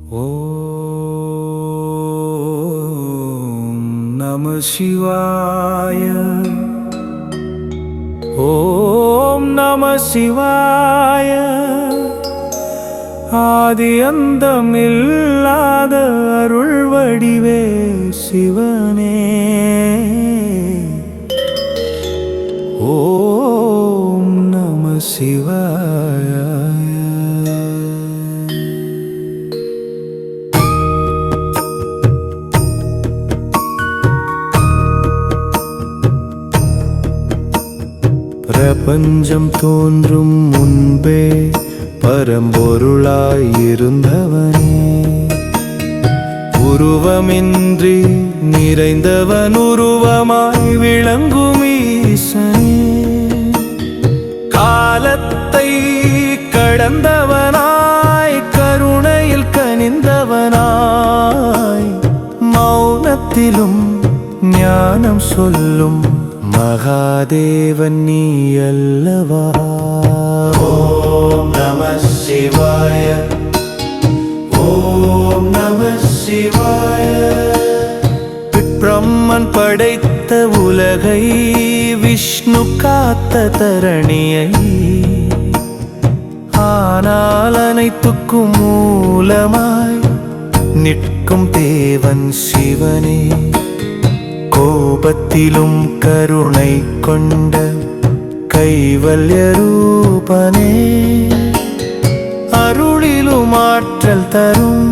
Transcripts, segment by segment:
ஓம் நம சிவாய. ஓம் நம சிவாய. ஆதி அந்தமில்லாத அருள் வடிவே சிவனே. ஓம் நம சிவாய. பிரபஞ்சம் தோன்றும் முன்பே பரம்பொருளாயிருந்தவனே, உருவமின்றி நிறைந்தவன் உருவமாய் விளங்கும் ஈசனே. காலத்தை கடந்தவனாய் கருணையில் கனிந்தவனாய், மௌனத்திலும் ஞானம் சொல்லும் மகாதேவன் நீ அல்லவா. ஓம் நம சிவாய. ஓம் நம சிவாய. பிரம்மன் படைத்த உலகை, விஷ்ணு காத்த தரணியை, ஆனால் அனைத்துக்கும் மூலமாய் நிற்கும் தேவன் சிவனே. கோபத்திலும் கருணை கொண்ட கைவல்ய ரூபனே, அருளிலும் ஆற்றல் தரும்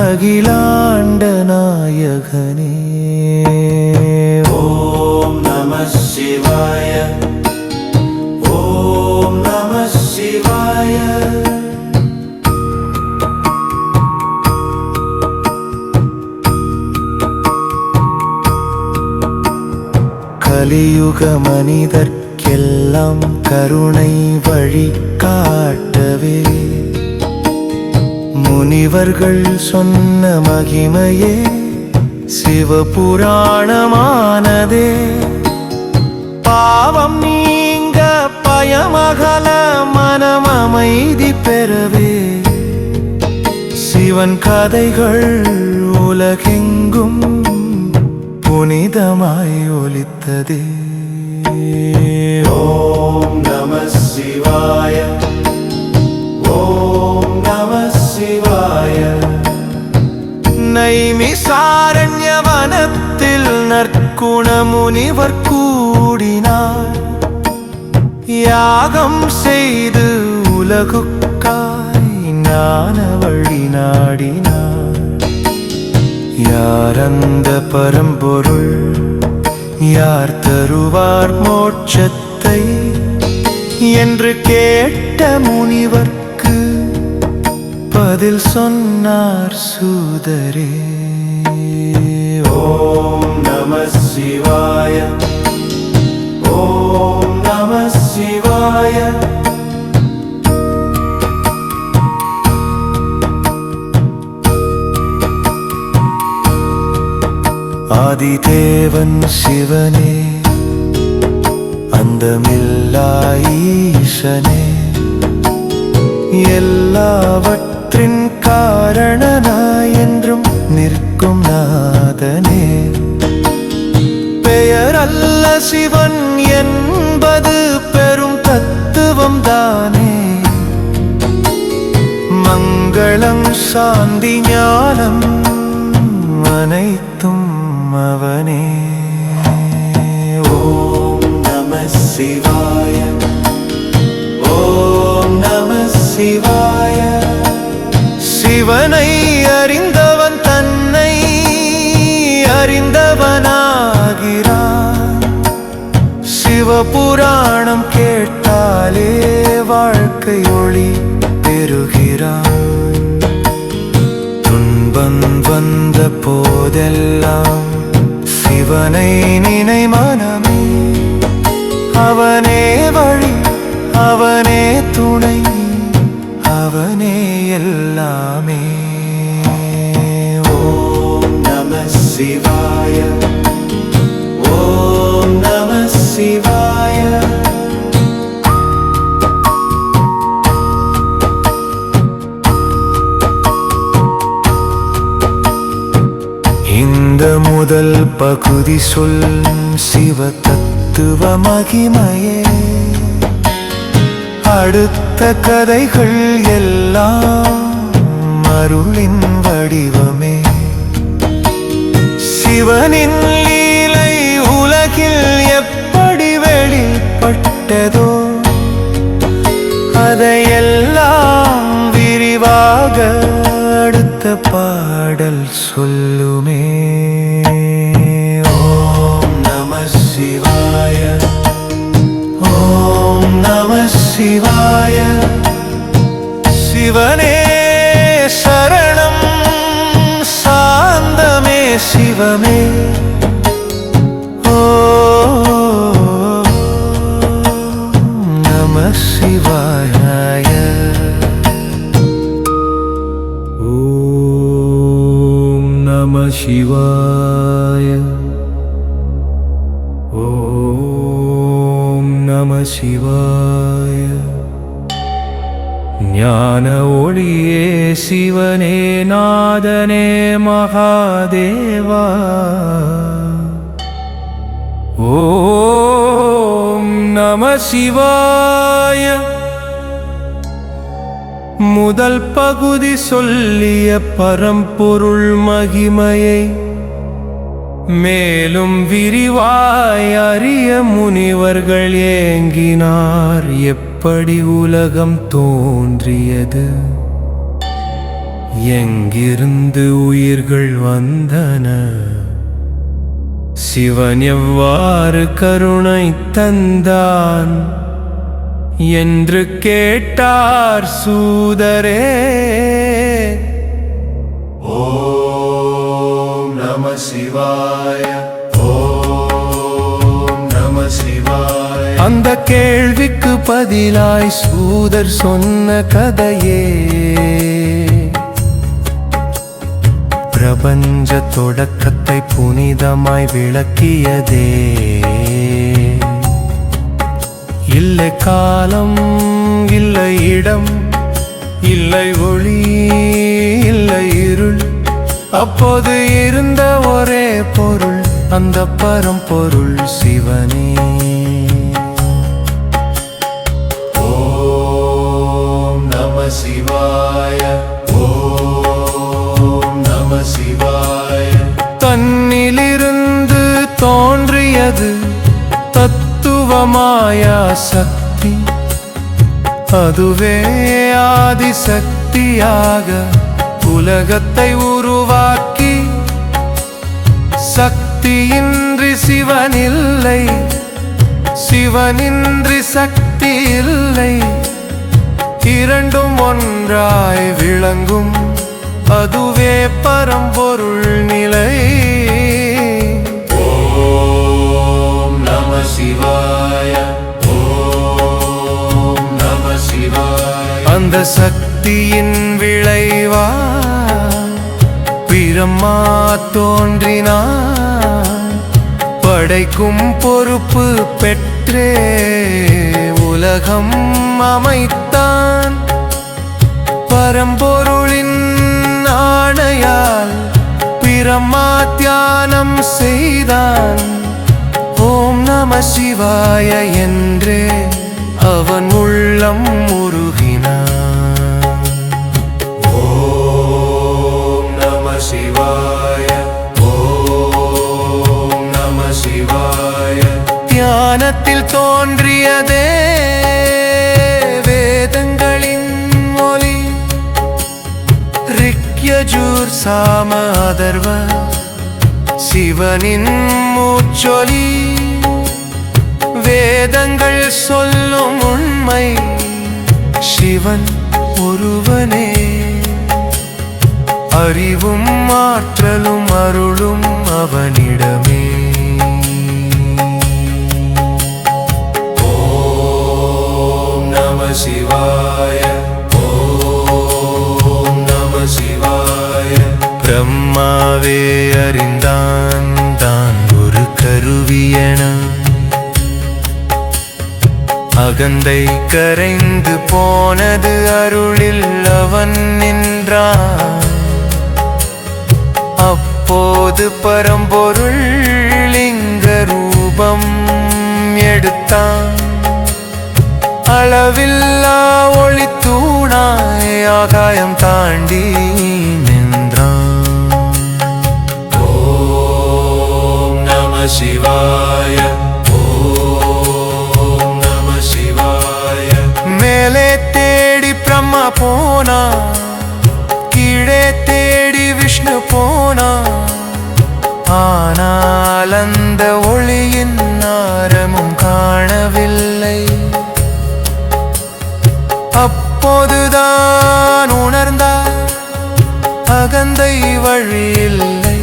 அகிலாண்ட நாயகனே. ஓம் நம சிவாய. ஓம் நம சிவாய. கலியுக மனிதர்க்கெல்லாம் கருணை வழி காட்டவே, முனிவர்கள் சொன்ன மகிமையே சிவபுராணமானதே. பாவம் நீங்க பயமகல மனம் அமைதி பெறவே, சிவன் கதைகள் உலகெங்கும் புனிதமாய் ஒலித்ததே. ஓம் நம சிவாய. ஓம் நம சிவாய. நைமிசாரண்ய வனத்தில் நற்குண முனிவர் கூடினார், யாகம் செய்து உலகுக்காய் ஞான வழி நாடினார். யார் அந்த பரம்பொருள், யார் தருவார் மோட்சத்தை என்று கேட்ட முனிவர்க்கு பதில் சொன்னார் சூதரே. ஓம் நம சிவாய. ஓம் நம சிவாய. ஆதிதேவன் சிவனே, அந்தமில்லா ஈசனே, எல்லாவற்றின் காரணனாய் என்றும் நிற்கும் நாதனே. பெயரல்ல சிவன் என்பது பெரும் தத்துவம் தானே. மங்களம் சாந்தி ஞானம் அனைத்தும் அவனே. ஓம் நம சிவாய. ஓம் நம சிவாய. சிவனை அறிந்தவன் தன்னை அறிந்தவனாகிறான். சிவபுராணம் கேட்டாலே வாழ்க்கை ஒளி பெறுகிறான். துன்பம் வந்த போதெல்லாம் சிவனை நினை மனமே. அவனே வழி, அவனே துணை, அவனே எல்லாமே. ஓம் நம சிவாய. ஓம் நம சிவாய. முதல் பகுதி சொல் சிவ தத்துவ மகிமையே. அடுத்த கதைகள் எல்லாம் அருளின் வடிவமே. சிவனின் லீலை உலகில் எப்படி வெளிப்பட்டதோ அதையெல்லாம் விரிவாக அடுத்த பாடல் சொல்லுமே. ஓம் நம சிவாய, ஓம் நம சிவாய. சிவனே சரணம், சாந்தமே சிவமே. சிவாய. ஓம் நம சிவாய, ஓம் நம சிவாய. ஞான ஒளியே சிவனே நாதனே மகாதேவா. ஓம் நம சிவாய. முதல் பகுதி சொல்லிய பரம்பொருள் மகிமையை மேலும் விரிவாய் அறிய முனிவர்கள் ஏங்கினார். எப்படி உலகம் தோன்றியது, எங்கிருந்து உயிர்கள் வந்தன, சிவன் எவ்வாறு கருணை தந்தான் என்று கேட்டார் சூதரே. ஓம் நம சிவாய, ஓம் நம சிவாய. அந்த கேள்விக்கு பதிலாய் சூதர் சொன்ன கதையே பிரபஞ்ச தொடக்கத்தை புனிதமாய் விளக்கியதே. இல்லை காலம், இல்லை இடம், இல்லை ஒளி, இல்லை இருள், அப்போது இருந்த ஒரே பொருள், அந்த பரம்பொருள் சிவனே. ஓம் நம சிவாய, ஓம் நம சிவாய. தன்னிலிருந்து தோன்றியது தத்துவமாயா சக்தி, அதுவே ஆதிசக்தியாக உலகத்தை உருவாக்கி. சக்தியின்றி சிவனில்லை, சிவனின்றி சக்தி இல்லை. இரண்டும் ஒன்றாய் விளங்கும், அதுவே பரம்பொருள் நிலை. ஓம் நம சிவாய, ஓம் நம சிவாய. அந்த சக்தியின் விளைவா பிரம்மா தோன்றினார். படைக்கும் பொறுப்பு பெற்றே உலகம் அமைத்தான். பரம்பொருளின் ஆணையால் பிரம்மா தியானம் செய்தான். ஓம் நம சிவாய என்றே அவன் உள்ளம் உருகினான். ஓம் நம சிவாய, ஓம் நம சிவாய. தியானத்தில் தோன்றியதே வேதங்களின் ஒலி. ரிக்யஜூர் சாம அதர்வ சிவனின் மூச்சொலி. வேதங்கள் சொல்லும் உண்மை, சிவன் ஒருவனே. அறிவும் ஆற்றலும் அருளும் அவனிடமே. ஓம் நம சிவாய, ஓம் நம சிவாய. பிரம்மாவே அறிந்தான் தான் ஒரு கருவியன. அகந்தை கரைந்து போனது, அருளில் அவன் நின்றான். அப்போது அப்போது பரம்பொருள் லிங்க ரூபம் எடுத்தான். அளவில்லா ஒளி தூணாய் ஆகாயம் தாண்டி நின்றான். ஓம் நம சிவாய, ஓம் நம சிவாய. மேலே தேடி பிரம்மா போனா, கீழே தேடி விஷ்ணு போனா. ஆனால் அந்த ஒளியின் ஆரமும் காணவில்லை. அப்போதுதான் உணர்ந்தார் அகந்தை வழியில்லை.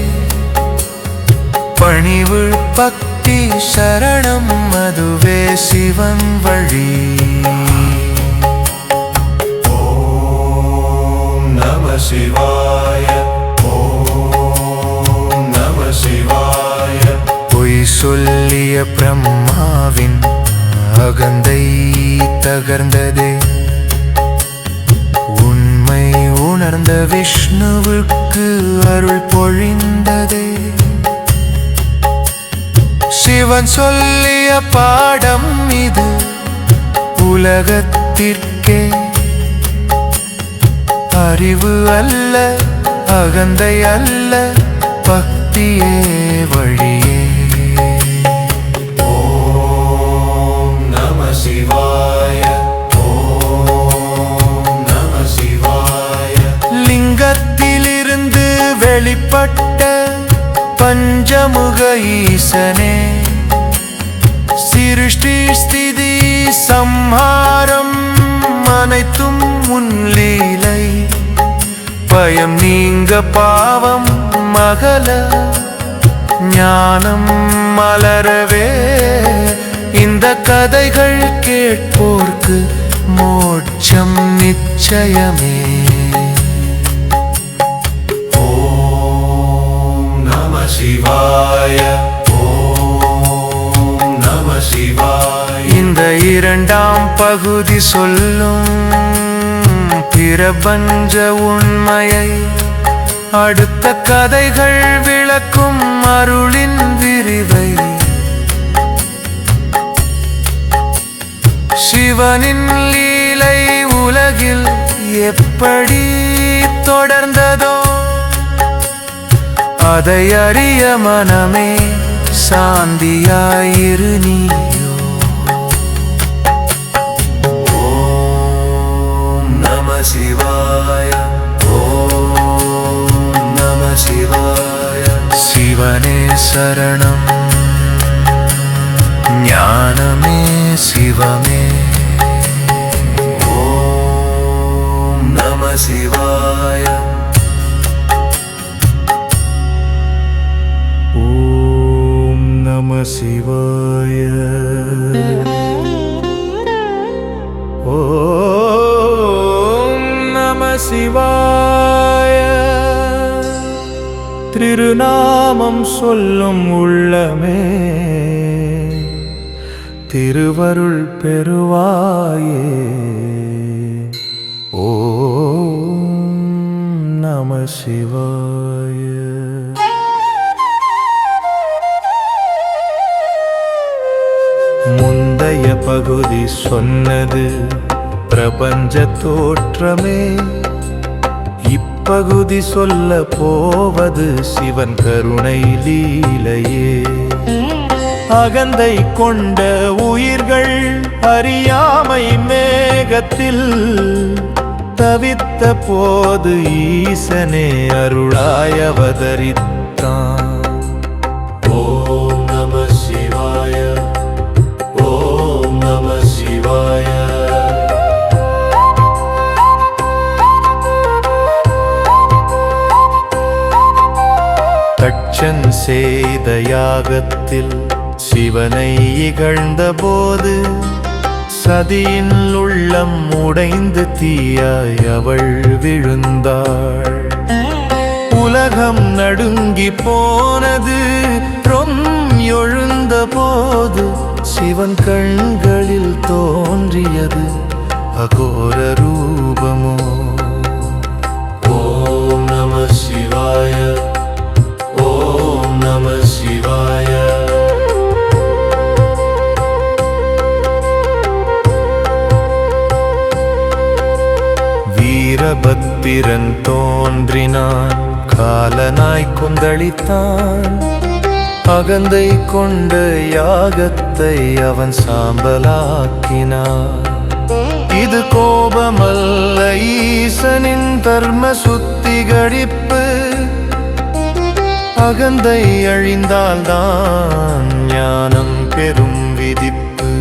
பணிவு பக்தி சரணம் அதுவே சிவன் வழி. ஓம் நம சிவாய, ஓம் நம சிவாய. பொய் சொல்லிய பிரம்மாவின் அகந்தை தகர்ந்ததே. உண்மை உணர்ந்த விஷ்ணுவுக்கு அருள் பொழிந்ததே. சிவன் சொல்லிய பாடம் இது உலகத்திற்கே. அறிவு அல்ல, அகந்தை அல்ல, பக்தியே வழியே. ஓம் நம சிவாய, ஓம் நம சிவாய. லிங்கத்திலிருந்து வெளிப்பட்ட பஞ்சமுக ஈசனே. சிருஷ்டி ஸ்திதி சம்ஹாரம் அனைத்தும் உன் லீலை. பயம் நீங்க பாவம் மகள ஞானம் மலரவே. இந்த கதைகள் கேட்போர்க்கு மோட்சம் நிச்சயமே. ஓம் நம சிவாய, ஓம் நம சிவாய. இந்த இரண்டாம் பகுதி சொல்லும் பிரபஞ்ச உண்மையை. அடுத்த கதைகள் விளக்கும் அருளின் விரிவை. சிவனின் லீலை உலகில் எப்படி தொடர்ந்ததோ அதை அறிய மனமே சாந்தியாயிரு நீயோ. ஓம் நம சிவாய, ஓம் நம சிவாய. சிவனே சரணம், ஞானமே சிவமே. ஓம் நம சிவாய. ஓம் நம சிவாய. ஓம் நம சிவாய. திருநாமம் சொல்லும் உள்ளமே திருவருள் பெறுவாயே. ஓம் நம சிவாய. முந்தைய பகுதி சொன்னது பிரபஞ்ச தோற்றமே. இப்பகுதி சொல்ல போவது சிவன் கருணை லீலையே. அகந்தை கொண்ட உயிர்கள் அறியாமை மேகத்தில் தவித்த போது ஈசனே அருளாய் அவதரித்தான். ஓம் நம சிவாய, ஓம் நம சிவாய. தட்சன் செய்த யாகத்தில் சிவனை இகழ்ந்த போது சதியின் உள்ளம் உடைந்து தீயாய் அவள் விழுந்தாள். உலகம் நடுங்கி போனது எழுந்த போது சிவன் கண்களில் தோன்றியது அகோர ரூபமோ. ஓம் நம சிவாய, ஓம் வீரன் தோன்றினான், காலனாய் கொந்தளித்தான். அகந்தை கொண்ட யாகத்தை அவன் சாம்பலாக்கினான். இது கோபமல்ல, ஈசனின் தர்ம சுத்திகரிப்பு. அகந்தை அழிந்தால்தான் ஞானம் பெரும் விதிப்பு.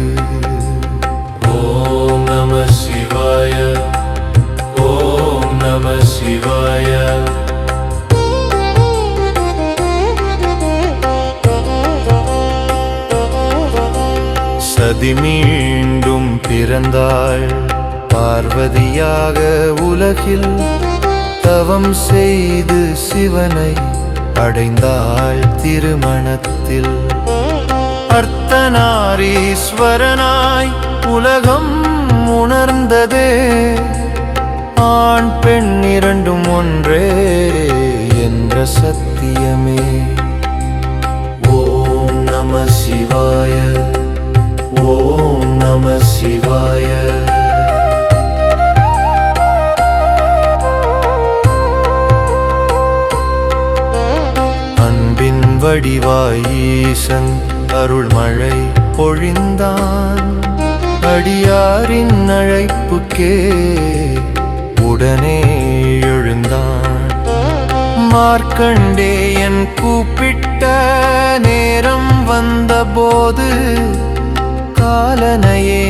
ஓம் நம சிவாய, ஓம் நம சிவாய. சதி மீண்டும் பிறந்தாள் பார்வதியாக உலகில். தவம் செய்து சிவனை அடைந்தாள் திருமணத்தில். அர்த்தநாரீஸ்வரனாய் உலகம் உணர்ந்ததே, ஆண் பெண் இரண்டும் ஒன்றே என்ற சத்தியமே. ஓம் நம சிவாய, ஓம் நம சிவாய. அன்பின் வடிவாய் ஈசன் அருள்மழை பொழிந்தான். அடியாரின் அழைப்புக்கே உடனே எழுந்தான். மார்க்கண்டேயன் கூப்பிட்ட நேரம் வந்தபோது, காலனையே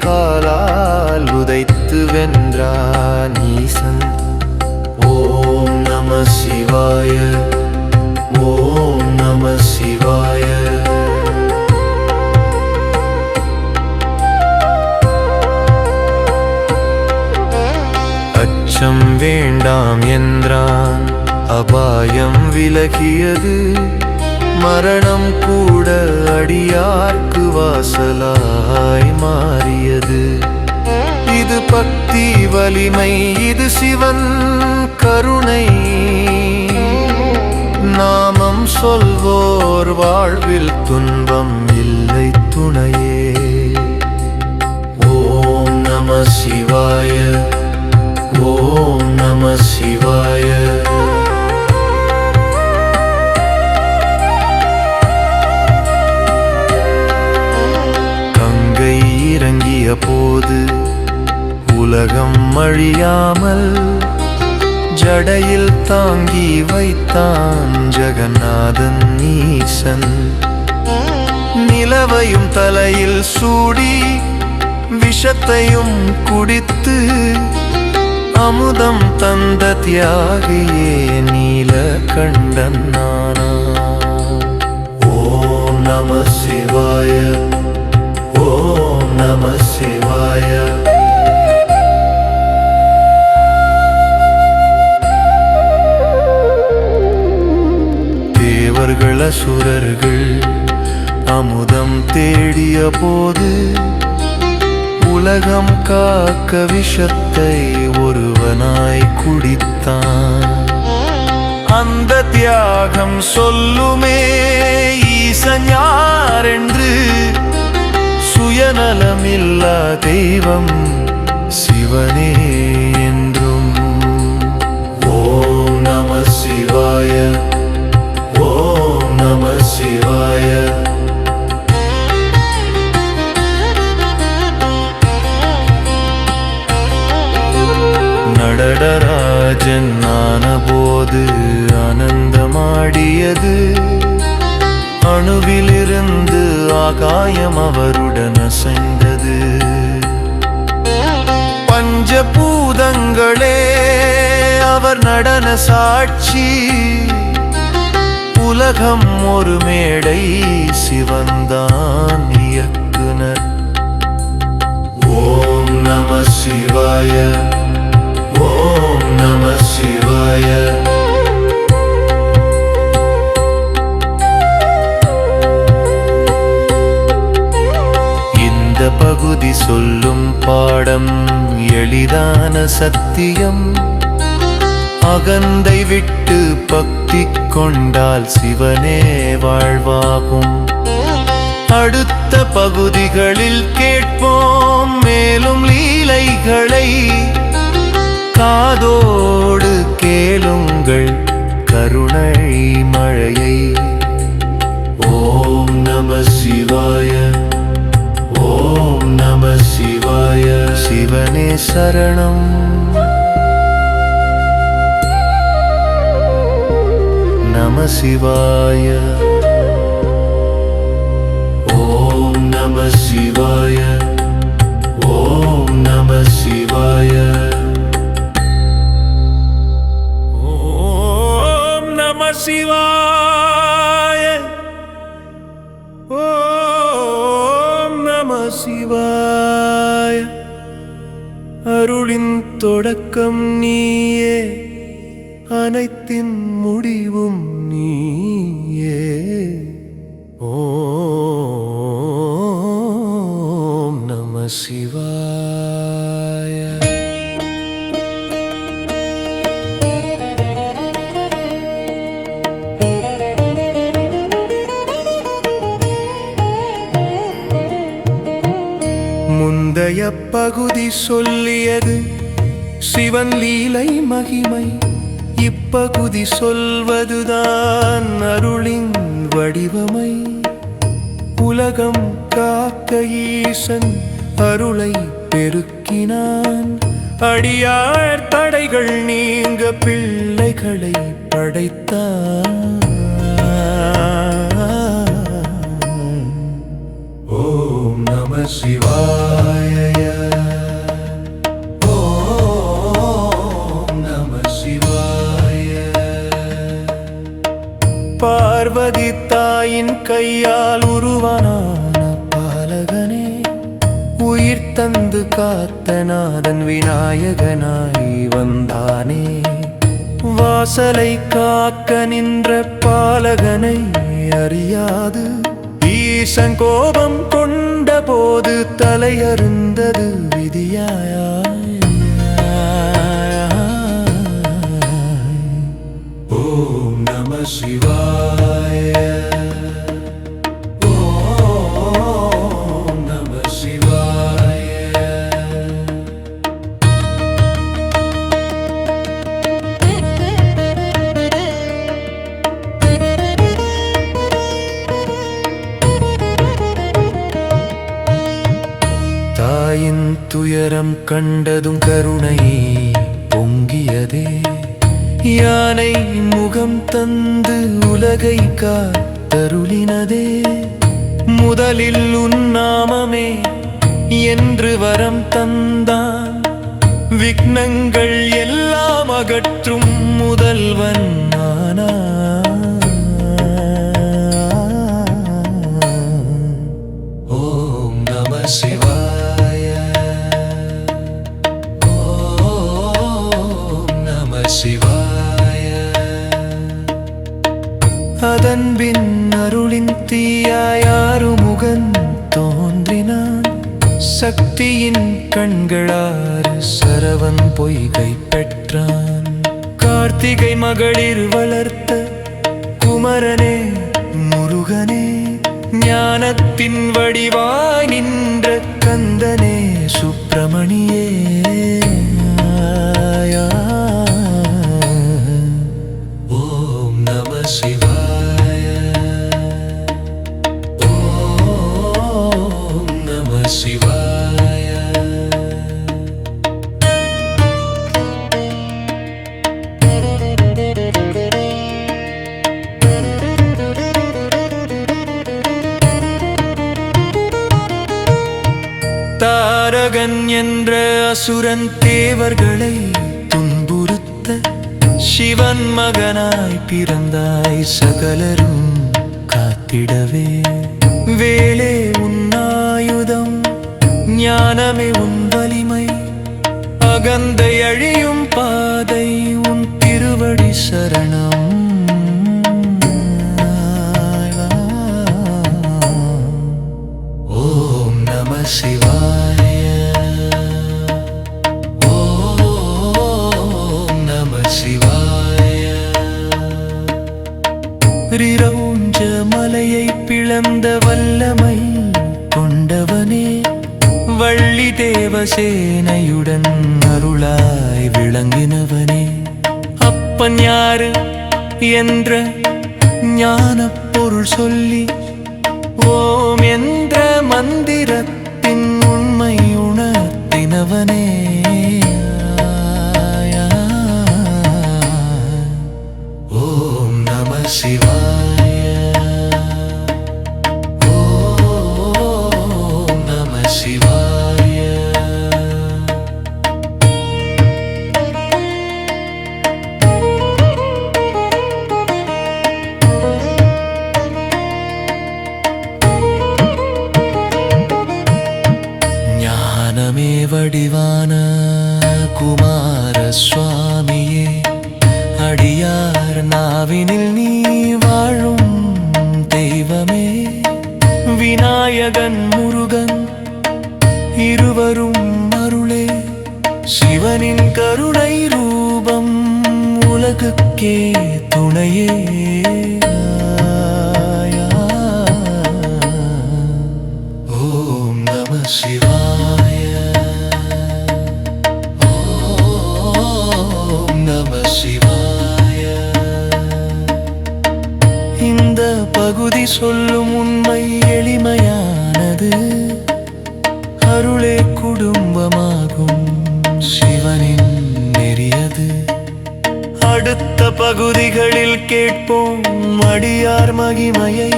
காலால் உதைத்து வென்றான் ஈசன். ஓம் நம சிவாய, ஓம் நம சிவாய. அச்சம் வேண்டாம் என்றான், அபாயம் விலகியது. மரணம் கூட அடியார்க்கு வாசலாய் மாறியது. இது பக்தி வலிமை, இது சிவன் கருணை. நாமம் சொல்வோர் வாழ்வில் துன்பம் இல்லை துணையே. ஓம் நம சிவாய, ஓம் நம சிவாய. கங்கை இறங்கிய போது உலகம் அழியாமல் ஜடையில் தாங்கி வைத்தான் ஜெகநாதன் ஈசன். நிலவையும் தலையில் சூடி விஷத்தையும் குடித்து அமுதம் தந்த தியாகியே நீலகண்டன் நானா. ஓம் நம சிவாய, ஓம் நம சிவாய. தேவர்கள் அசுரர்கள் அமுதம் தேடிய போது, உலகம் காக்க விஷத்தை ஒருவனாய் குடித்தான். அந்த தியாகம் சொல்லுமே ஈசன் யார் என்று. சுயநலமில்லா தெய்வம் சிவனே என்றும். ஓம் நம சிவாய, ஓம் நம சிவாய. நடராஜன் ஆனபோது ஆனந்தமாடியது. அணுவிலிருந்து ஆகாயம் அவருடன் அசைந்தது. பஞ்சபூதங்களே அவர் நடன சாட்சி. உலகம் ஒரு மேடை, சிவன்தான் இயக்குனர். ஓம் நம சிவாய, ஓம் நம சிவாய. இந்த பகுதி சொல்லும் பாடம் எளிதான சத்தியம். அகந்தை விட்டு பக்தி கொண்டால் சிவனே வாழ்வாகும். அடுத்த பகுதிகளில் கேட்போம் மேலும் லீலைகளை. காதோடு கேளுங்கள் கருணை மழையை. ஓம் நம சிவாய, ஓம் நம சிவாய. சிவனே சரணம். நம சிவாய. ஓம் நம சிவாய, ஓம் நம சிவாய. ஓம் நம சிவாய, ஓம் நம சிவாய. அருளின் தொடக்கம் நீயே, அனைத்தின் முடிவும் நீயே. ஓம் நம சிவாய. முந்தைய பகுதி சொல்லியது சிவன் லீலை மகிமை. இப்பகுதி சொல்வதுதான் அருளின் வடிவமை. உலகம் காக்க ஈசன் அருளை பெருக்கினான். அடியார் தடைகள் நீங்க பிள்ளைகளை படைத்தான். ஓம் நம சிவாய, பார்வதி தாயின் கையால் உருவான பாலகனே, உயிர் தந்து காத்த நாதன் விநாயகனாய் வந்தானே. வாசலை காக்க நின்ற பாலகனை அறியாது ஈசன் கோபம் கொண்ட போது தலையறுந்தது விதியாயா. ஓம் நம சிவாய, ஓம் நம சிவாய. தாயின் துயரம் கண்டதும் கருணை பொங்கியதே. யானை முகம் தந்து உலகை காத்தருளினதே. முதலில் உன் நாமமே என்று வரம் தந்தான். விக்னங்கள் எல்லாம் அகற்றும் முதல்வன் நானான். ஓம் நம சிவாய, ஓம் நம சிவாய. அதன்பின் அருளின் தீயாயாரு முகன் தோன்றினான். சக்தியின் கண்களாறு சரவன் பொய்கை பெற்றான். கார்த்திகை மகளிர் வளர்த்த குமரனே முருகனே, ஞானத்தின் வடிவாய் நின்ற கந்தனே சுப்பிரமணியே. ஓம் நம சிவாய, ஓம் நம சிவாய. தாரகன் என்ற அசுரன் தேவர்களை துன்புறுத்த சிவன் மகனாய் பிறந்தாய் சகலரும் காத்திடவே. வேளே உன் ஆயுதம், ஞானமே உன் வலிமை. அகந்தை அழியும் பாதை உன் திருவடி சரணம். ஓம் நம சிவாய, ஓம் நம சிவாய. ரிரௌஞ்ச மலையை பிளந்த வல்லமை கொண்டவனே, வள்ளி தேவசேனையுடன் அருளாய் விளங்கினவனே. அப்பன் யாரு என்ற ஞானப் பொருள் சொல்லி ஓம் என்ற மந்திரத்தின் உண்மை உணர்த்தினவனே. ஓம் நம சிவாய, ஓம் நம சிவாய. ஞானமே வடிவான குமார சுவாமியே, அடியார் நாவினில் நீ வாழும் தெய்வமே. விநாயகன் முருகன் இருவரும் அருளே, சிவனின் கருணை ரூபம் உலகுக்கே துணையே. ஓம் நம சிவாய, ஓம் நம சிவாய. இந்த பகுதி சொல்லும் உண்மை எளிமையானது, அருளே குடும்பமாகும் சிவனின் நெறியது. அடுத்த பகுதிகளில் கேட்போம் அடியார் மகிமையை,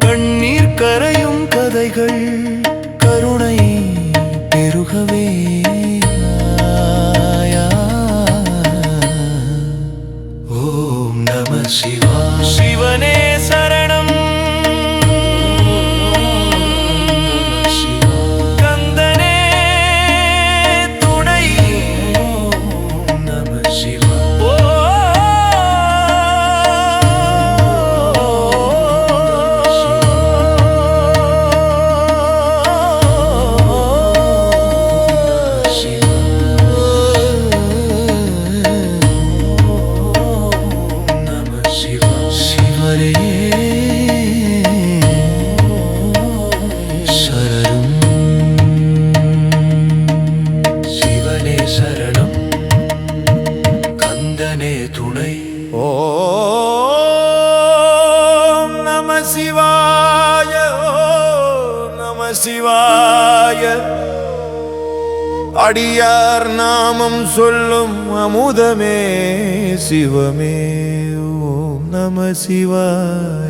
கண்ணீர் கரையும் கதைகள் கருணை பெருகவே. ஓம் நம சிவாய. சிவனே சரணம், கந்தனே துணை. ஓம் நம சிவாய. சிவனே சரணம், கந்தனே துணை. ஓம் நம சிவாய, ஓம் நம சிவாய. அடியார் நாமம் சொல்லும் அமுதமே சிவமே. ஓம் நம சிவாய.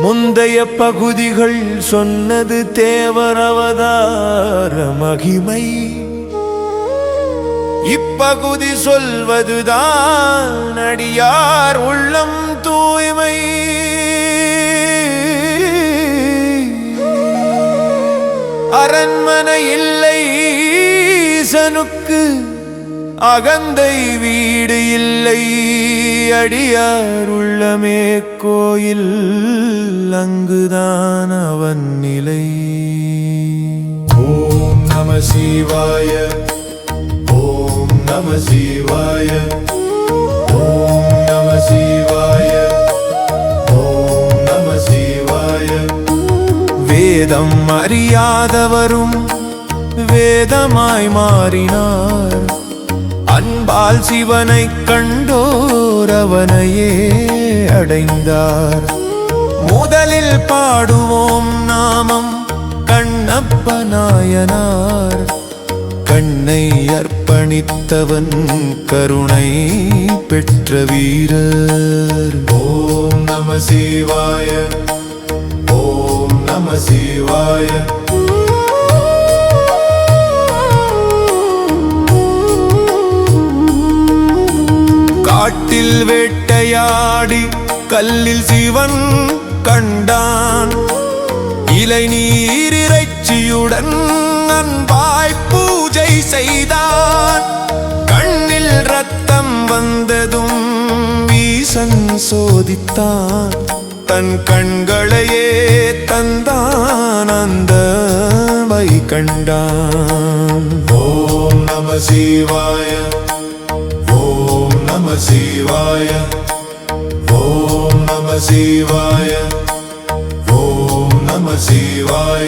முந்தைய பகுதிகள் சொன்னது தேவர் அவதார மகிமை, இப்பகுதி சொல்வதுதான் அடியார் உள்ளம் தூய்மை. அரண்மனை இல்லை ஈசனுக்கு, அகந்தை வீடு இல்லை, அடியார் உள்ளமே கோயில், அங்குதான் அவன் நிலை. ஓம் நம சிவாய, ஓம் நம சிவாய, ஓம் நம சிவாய, ஓம் நம சிவாய. வேதம் அறியாதவரும் வேதமாய் மாறினார், அன்பால் சிவனை கண்டோர் அவனையே அடைந்தார். முதலில் பாடுவோம் நாமம் கண்ணப்ப நாயனார், கண்ணை அர்ப்பணித்தவன் கருணை பெற்ற வீரர். ஓம் நம சிவாய, ஓம் நம சிவாய. காட்டில் வேட்டையாடி கல்லில் சிவன் கண்டான், இலை நீர் இறைச்சியுடன் அன்பாய் பூஜை செய்தான். கண்ணில் ரத்தம் வந்ததும் ஈசன் சோதித்தான், தன் கண்களையே தந்தான், அந்த வை கண்டான். ஓம் நம சிவாய, ஓம் நம சிவாய, ஓம் நம சிவாய, ஓம் சிவாய.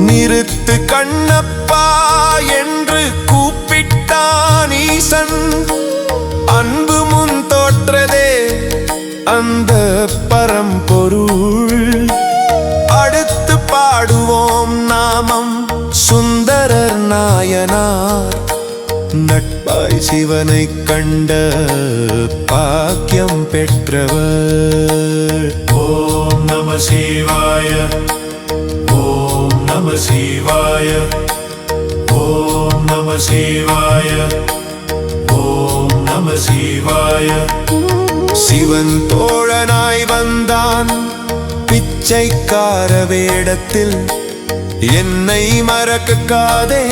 நிறுத்து கண்ணப்பா என்று கூப்பிட்டான் ஈசன். அன்பு முன் தோற்றதே அந்த பரம்பொருள். அடுத்து பாடுவோம் நாமம் சுந்தரர் நாயனார். நட்பாய் சிவனை கண்ட பாக்கியம் பெற்றவர். ஓம் நம சிவாய, ஓம் நம சிவாய, ஓம் நம சிவாய, ஓம் நம சிவாய. சிவன் தோழனாய் வந்தான் பிச்சைக்கார வேடத்தில். என்னை மறக்காதே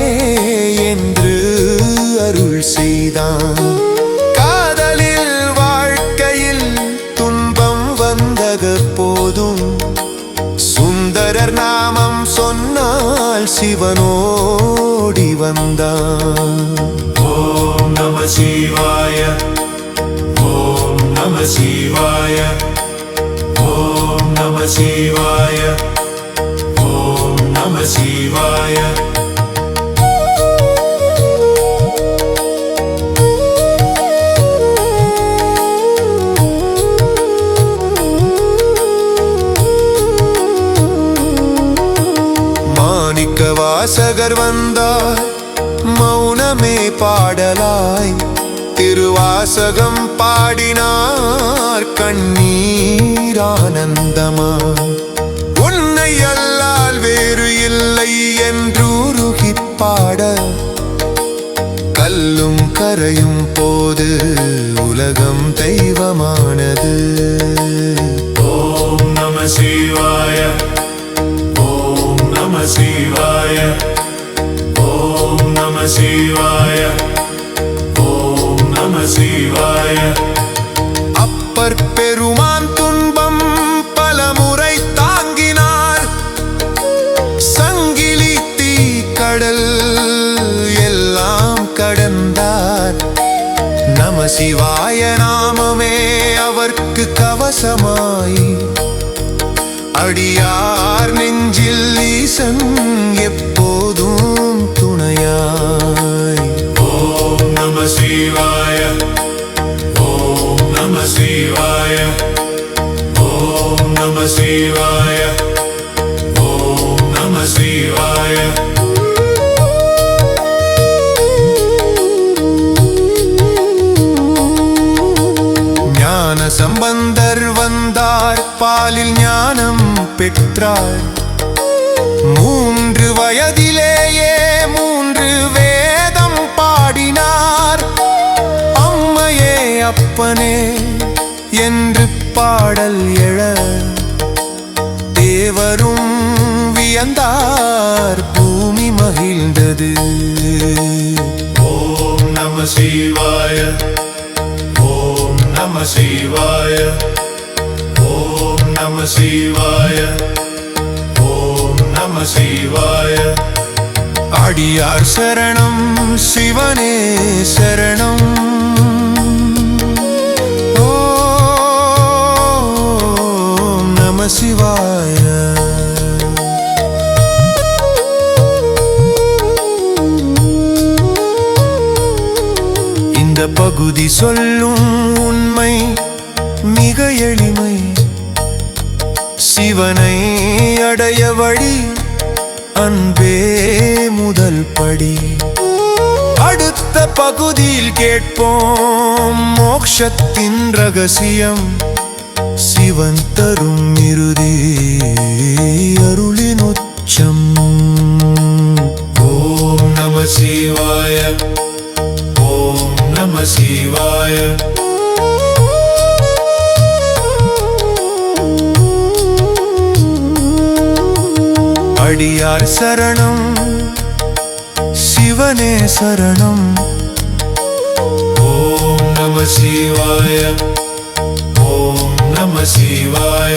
என்று அருள் செய்தான். காதலில் வாழ்க்கையில் துன்பம் வந்தக போதும் சுந்தரர் நாமம் சொன்னால் சிவனோடி வந்தான். ஓம் நம சிவாய, ஓம் நம சிவாய, ஓம் நம சிவாய, ஓம் நம சிவாய. மாணிக்க வாசகர் வந்தார் மௌனமே பாடலாய். திருவாசகம் பாடினார் கண்ணீர் ஆனந்தமாய். உன்னை அல்லால் வேறு இல்லை என்றுருகி பாட. கல்லும் கரையும் போது உலகம் தெய்வமானது. ஓம் நம சிவாய, ஓம் நம சிவாய, ஓம் நம சிவாய, ஓம் நம சிவாய. அப்பர் பெருமான் துன்பம் பலமுறை தாங்கினார். சங்கிலி தீ கடல் எல்லாம் கடந்தார். நம சிவாய நாமமே அவர்க்கு கவசமாய். அடியார் நெஞ்சில் ஈசன் எப்போதும் துணையாய். ஓம் நம சிவாய, ஓம் நம சிவாய, ஓம் நம சிவாய, ஓம் நம சிவாய. ஞான சம்பந்தர் வந்தார் பாலில் ஞானம் பெற்றார். 3 வயதிலேயே 3 வேதம் பாடினார். அம்மையே அப்பனே என்று பாடல் எழ தேவரும் வியந்தார். பூமி மகிழ்ந்தது. ஓம் நம சிவாய, ஓம் நம சிவாய, ஓம் நம சிவாய, ஓம் நம சிவாய. அடியார் சரணம் சிவனே சரணம். ஓம் நம சிவாய. இந்த பகுதி சொல்லும் உண்மை மிக எளிமை. சிவனை அடைய வழி அன்பே முதல் படி. அடுத்த பகுதியில் கேட்போம் மோக்ஷத்தின் ரகசியம். சிவன் தரும் இறுதி அருளின் உச்சம். ஓம் நம சிவாய, ஓம் நம சிவாய. அடியார் சரணம் சிவனே சரணம். ஓம் நம சிவாய, ஓம் நம சிவாய.